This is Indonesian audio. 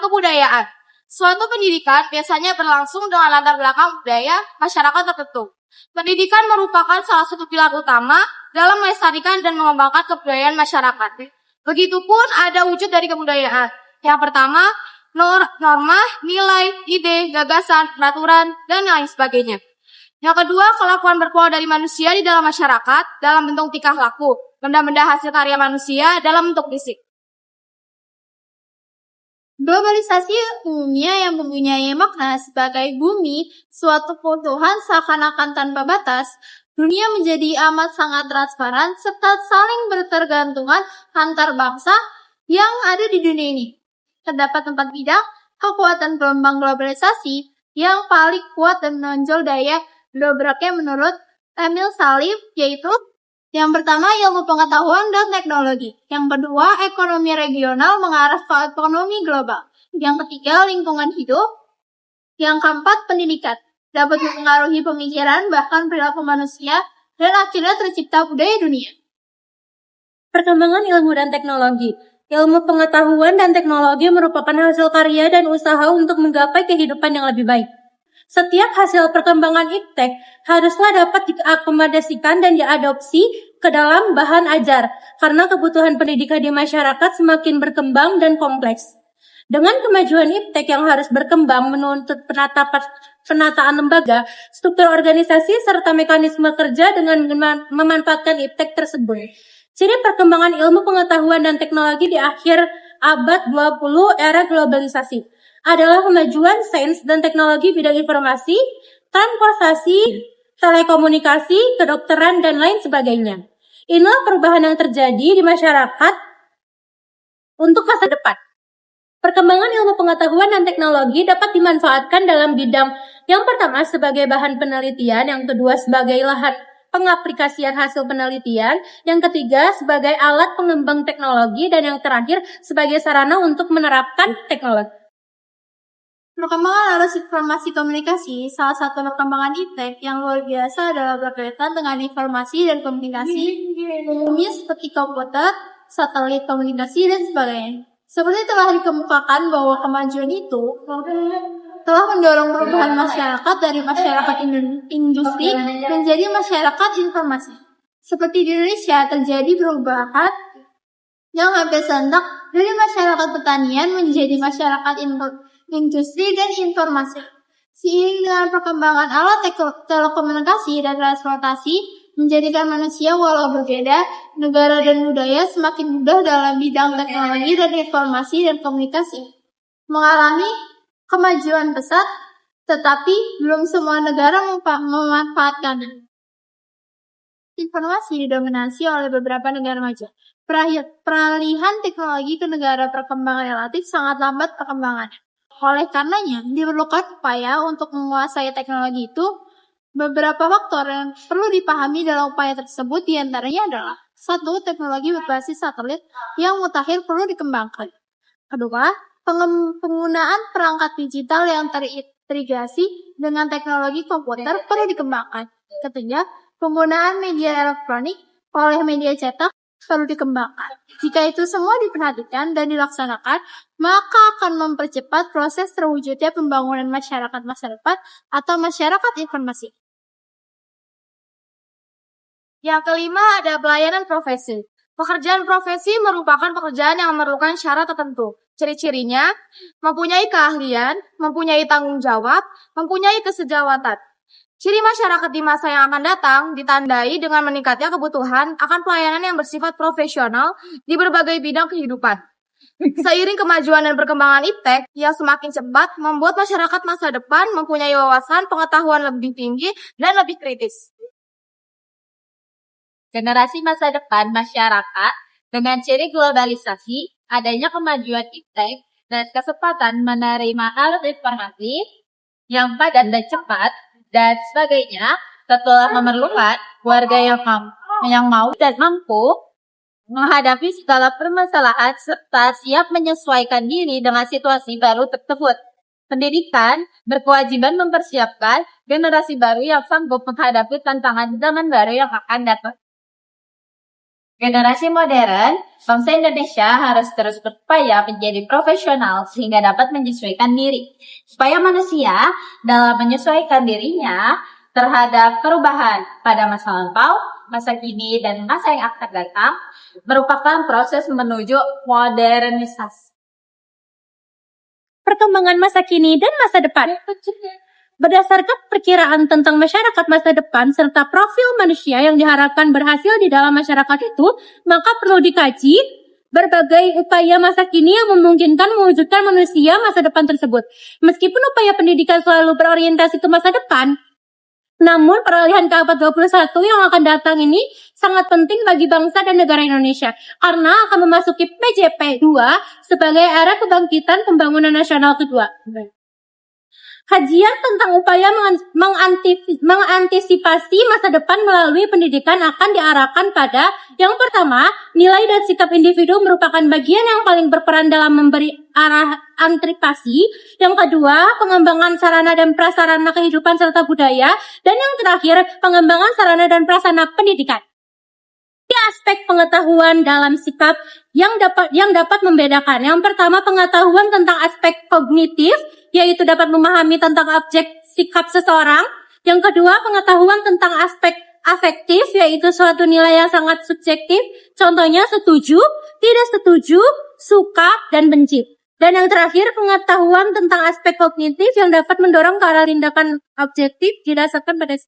kebudayaan. Suatu pendidikan biasanya berlangsung dengan latar belakang budaya masyarakat tertentu. Pendidikan merupakan salah satu pilar utama dalam melestarikan dan mengembangkan kebudayaan masyarakat. Begitupun ada wujud dari kebudayaan. Yang pertama, norma, nilai, ide, gagasan, peraturan, dan lain sebagainya. Yang kedua, kelakuan berpola dari manusia di dalam masyarakat dalam bentuk tingkah laku, benda-benda hasil karya manusia dalam bentuk fisik. Globalisasi umumnya yang mempunyai makna sebagai bumi, suatu kebutuhan seakan-akan tanpa batas, dunia menjadi amat sangat transparan serta saling bertergantungan antar bangsa yang ada di dunia ini. Terdapat 4 bidang kekuatan gelombang globalisasi yang paling kuat dan menonjol daya dobraknya menurut Emil Salim, yaitu yang pertama, ilmu pengetahuan dan teknologi. Yang kedua, ekonomi regional mengarah ke ekonomi global. Yang ketiga, lingkungan hidup. Yang keempat, pendidikan. Dapat mempengaruhi pemikiran, bahkan perilaku manusia, dan akhirnya tercipta budaya dunia. Perkembangan ilmu dan teknologi. Ilmu pengetahuan dan teknologi merupakan hasil karya dan usaha untuk menggapai kehidupan yang lebih baik. Setiap hasil perkembangan iptek haruslah dapat diakomodasikan dan diadopsi ke dalam bahan ajar, karena kebutuhan pendidikan di masyarakat semakin berkembang dan kompleks. Dengan kemajuan iptek yang harus berkembang menuntut penataan lembaga, struktur organisasi, serta mekanisme kerja dengan memanfaatkan iptek tersebut. Ciri perkembangan ilmu pengetahuan dan teknologi di akhir abad 20 era globalisasi adalah kemajuan sains dan teknologi bidang informasi, transportasi, telekomunikasi, kedokteran, dan lain sebagainya. Inilah perubahan yang terjadi di masyarakat untuk masa depan. Perkembangan ilmu pengetahuan dan teknologi dapat dimanfaatkan dalam bidang yang pertama sebagai bahan penelitian, yang kedua sebagai lahan pengaplikasian hasil penelitian, yang ketiga sebagai alat pengembang teknologi, dan yang terakhir sebagai sarana untuk menerapkan teknologi. Perkembangan arus informasi komunikasi, salah satu perkembangan iptek yang luar biasa adalah berkaitan dengan informasi dan komunikasi, umumnya seperti komputer, satelit komunikasi, dan sebagainya. Seperti telah dikemukakan bahwa kemajuan itu telah mendorong perubahan masyarakat dari masyarakat industri menjadi masyarakat informasi. Seperti di Indonesia terjadi perubahan yang hampir serentak dari masyarakat pertanian menjadi masyarakat industri dan informasi. Seiring dengan perkembangan alat telekomunikasi dan transportasi menjadikan manusia walau berbeda, negara dan budaya semakin mudah dalam bidang teknologi dan informasi dan komunikasi. Mengalami kemajuan pesat, tetapi belum semua negara memanfaatkan. Informasi didominasi oleh beberapa negara maju. Peralihan teknologi ke negara berkembang relatif sangat lambat perkembangannya. Oleh karenanya, diperlukan upaya untuk menguasai teknologi itu. Beberapa faktor yang perlu dipahami dalam upaya tersebut diantaranya adalah: 1. Teknologi berbasis satelit yang mutakhir perlu dikembangkan. Kedua, penggunaan perangkat digital yang terintegrasi dengan teknologi komputer perlu dikembangkan. Ketiga, penggunaan media elektronik oleh media cetak perlu dikembangkan. Jika itu semua diperhatikan dan dilaksanakan, maka akan mempercepat proses terwujudnya pembangunan masyarakat masa depan atau masyarakat informasi. Yang kelima ada pelayanan profesi. Pekerjaan profesi merupakan pekerjaan yang memerlukan syarat tertentu. Ciri-cirinya, mempunyai keahlian, mempunyai tanggung jawab, mempunyai kesejawatan. Ciri masyarakat di masa yang akan datang ditandai dengan meningkatnya kebutuhan akan pelayanan yang bersifat profesional di berbagai bidang kehidupan. Seiring kemajuan dan perkembangan iptek yang semakin cepat membuat masyarakat masa depan mempunyai wawasan pengetahuan lebih tinggi dan lebih kritis. Generasi masa depan masyarakat dengan ciri globalisasi, adanya kemajuan iptek, dan kesempatan menerima alat informasi yang padat dan cepat, dan sebagainya, telah memerlukan warga yang mau dan mampu menghadapi segala permasalahan serta siap menyesuaikan diri dengan situasi baru tersebut. Pendidikan berkewajiban mempersiapkan generasi baru yang sanggup menghadapi tantangan zaman baru yang akan datang. Generasi modern, bangsa Indonesia harus terus berupaya menjadi profesional sehingga dapat menyesuaikan diri. Supaya manusia dalam menyesuaikan dirinya terhadap perubahan pada masa lampau, masa kini, dan masa yang akan datang merupakan proses menuju modernisasi. Perkembangan masa kini dan masa depan. Berdasarkan perkiraan tentang masyarakat masa depan serta profil manusia yang diharapkan berhasil di dalam masyarakat itu, maka perlu dikaji berbagai upaya masa kini yang memungkinkan mewujudkan manusia masa depan tersebut. Meskipun upaya pendidikan selalu berorientasi ke masa depan, namun peralihan ke abad 21 yang akan datang ini sangat penting bagi bangsa dan negara Indonesia karena akan memasuki PJP 2 sebagai era kebangkitan pembangunan nasional kedua. Kajian tentang upaya mengantisipasi masa depan melalui pendidikan akan diarahkan pada yang pertama, nilai dan sikap individu merupakan bagian yang paling berperan dalam memberi arah antisipasi. Yang kedua, pengembangan sarana dan prasarana kehidupan serta budaya. Dan yang terakhir, pengembangan sarana dan prasarana pendidikan. Di aspek pengetahuan dalam sikap yang dapat membedakan. Yang pertama, pengetahuan tentang aspek kognitif, yaitu dapat memahami tentang objek sikap seseorang. Yang kedua, pengetahuan tentang aspek afektif, yaitu suatu nilai yang sangat subjektif. Contohnya setuju, tidak setuju, suka, dan benci. Dan yang terakhir, pengetahuan tentang aspek kognitif yang dapat mendorong ke arah tindakan objektif didasarkan pada